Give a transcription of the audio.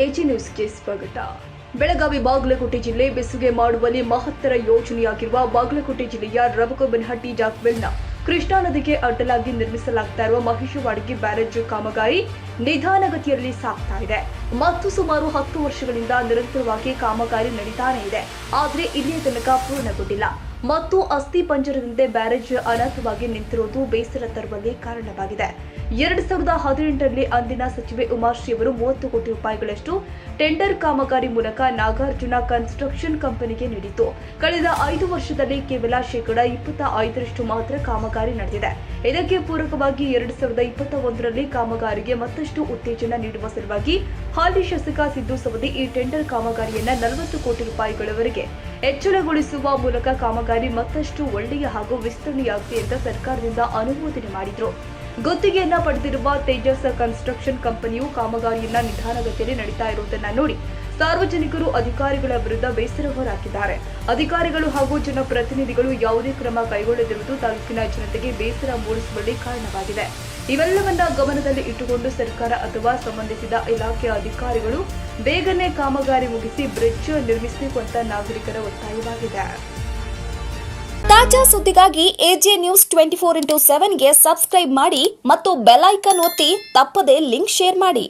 AG ನ್ಯೂಸ್ಗೆ ಸ್ವಾಗತ. ಬೆಳಗಾವಿ ಬಾಗಲಕೋಟೆ ಜಿಲ್ಲೆ ಬೆಸುಗೆ ಮಾಡುವಲ್ಲಿ ಮಹತ್ತರ ಯೋಜನೆಯಾಗಿರುವ ಬಾಗಲಕೋಟೆ ಜಿಲ್ಲೆಯ ರಬಕಬನಹಟ್ಟಿ ಜಾಗವೆಲ್ನ ಕೃಷ್ಣಾ ನದಿಗೆ ಅಡ್ಡಲಾಗಿ ನಿರ್ಮಿಸಲಾಗ್ತಾ ಇರುವ ಮಹೇಶವಾಡಿಗೆ ಬ್ಯಾರೇಜ್ ಕಾಮಗಾರಿ ನಿಧಾನಗತಿಯಲ್ಲಿ ಸಾಗ್ತಾ ಇದೆ ಮತ್ತು ಸುಮಾರು 10 ವರ್ಷಗಳಿಂದ ನಿರಂತರವಾಗಿ ಕಾಮಗಾರಿ ನಡೀತಾನೆ ಇದೆ. ಆದರೆ ಇಲ್ಲಿಯ ತನಕ ಪೂರ್ಣಗೊಂಡಿಲ್ಲ ಮತ್ತು ಅಸ್ಥಿ ಪಂಜರದಂತೆ ಬ್ಯಾರೇಜ್ ಅನಾಥವಾಗಿ ನಿಂತಿರುವುದು ಬೇಸರ ತರುವಲ್ಲಿ ಕಾರಣವಾಗಿದೆ. 2018ರಲ್ಲಿ ಅಂದಿನ ಸಚಿವೆ ಉಮಾಶ್ರೀ ಅವರು 30 ಕೋಟಿ ರೂಪಾಯಿಗಳಷ್ಟು ಟೆಂಡರ್ ಕಾಮಗಾರಿ ಮೂಲಕ ನಾಗಾರ್ಜುನ ಕನ್ಸ್ಟ್ರಕ್ಷನ್ ಕಂಪನಿಗೆ ನೀಡಿತ್ತು. ಕಳೆದ 5 ವರ್ಷದಲ್ಲಿ ಕೇವಲ 25% ಮಾತ್ರ ಕಾಮಗಾರಿ ನಡೆದಿದೆ. ಇದಕ್ಕೆ ಪೂರಕವಾಗಿ 2021ರಲ್ಲಿ ಕಾಮಗಾರಿಗೆ ಮತ್ತಷ್ಟು ಉತ್ತೇಜನ ನೀಡುವ ಸಲುವಾಗಿ ಹಾಲಿ ಶಾಸಕ ಸಿದ್ದು ಸವದಿ ಈ ಟೆಂಡರ್ ಕಾಮಗಾರಿಯನ್ನ 40 ಕೋಟಿ ರೂಪಾಯಿಗಳವರೆಗೆ ಹೆಚ್ಚಳಗೊಳಿಸುವ ಮೂಲಕ ಕಾಮಗಾರಿ ಮತ್ತಷ್ಟು ಒಳ್ಳೆಯ ಹಾಗೂ ವಿಸ್ತರಣೆಯಾಗಲಿ ಅಂತ ಸರ್ಕಾರದಿಂದ ಅನುಮೋದನೆ ಮಾಡಿದ್ರು. ಗುತ್ತಿಗೆಯನ್ನ ಪಡೆದಿರುವ ತೇಜಸ್ ಕನ್ಸ್ಟ್ರಕ್ಷನ್ ಕಂಪನಿಯು ಕಾಮಗಾರಿಯನ್ನ ನಿಧಾನಗತಿಯಲ್ಲಿ ನಡೀತಾ ಇರುವುದನ್ನ ನೋಡಿ ಸಾರ್ವಜನಿಕರು ಅಧಿಕಾರಿಗಳ ವಿರುದ್ಧ ಬೇಸರ ಹೊರಹಾಕಿದ್ದಾರೆ. ಅಧಿಕಾರಿಗಳು ಹಾಗೂ ಜನಪ್ರತಿನಿಧಿಗಳು ಯಾವುದೇ ಕ್ರಮ ಕೈಗೊಳ್ಳದಿರುವುದು ತಾಲೂಕಿನ ಜನತೆಗೆ ಬೇಸರ ಮೂಡಿಸುವಲ್ಲಿ ಕಾರಣವಾಗಿದೆ. ಇವೆಲ್ಲವನ್ನ ಗಮನದಲ್ಲಿ ಇಟ್ಟುಕೊಂಡು ಸರ್ಕಾರ ಅಥವಾ ಸಂಬಂಧಿಸಿದ ಇಲಾಖೆಯ ಅಧಿಕಾರಿಗಳು ಬೇಗನೆ ಕಾಮಗಾರಿ ಮುಗಿಸಿ ಬ್ರಿಡ್ಜ್ ನಿರ್ಮಿಸಬೇಕು ಅಂತ ನಾಗರಿಕರ ಒತ್ತಾಯವಾಗಿದೆ. ತಾಜಾ ಸುದ್ದಿಗಾಗಿ ಎಜೆ ನ್ಯೂಸ್ 24x7ಗೆ ಸಬ್ಸ್ಕ್ರೈಬ್ ಮಾಡಿ ಮತ್ತು ಬೆಲ್ ಐಕಾನ್ ಒತ್ತಿ ತಪ್ಪದೇ ಲಿಂಕ್ ಶೇರ್ ಮಾಡಿ.